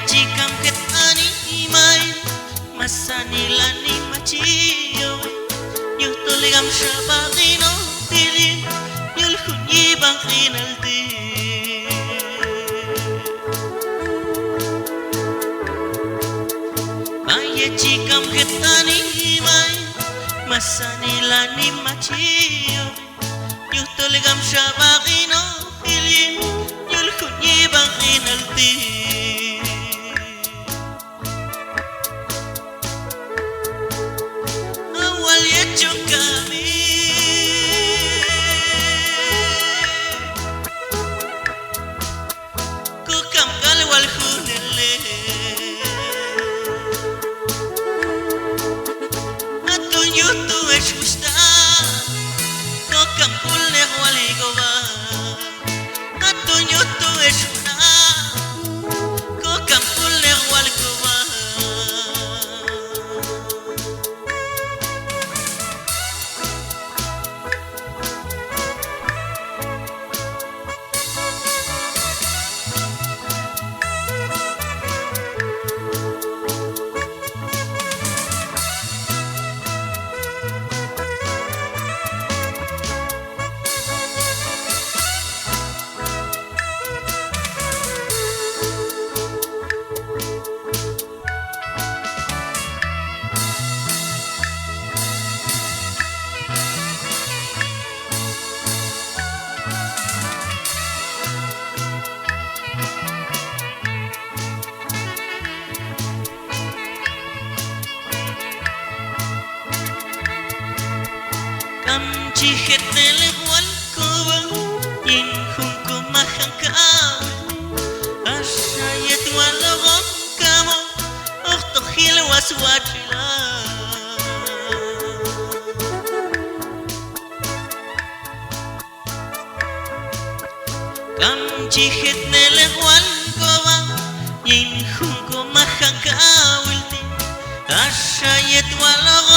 Chikam ket animai masanila ni machiyo yutoligam shabagino tilin yulkhunyi banginalti Aye chikam ket animai masanila ni machiyo yutoligam shabagino tilin yulkhunyi banginalti Chihet nele wal koba yin hunko mahanka ashayet walogom kamo ochto hil waswachila chihet nele wal koba yin hunko mahanka ashayet walogom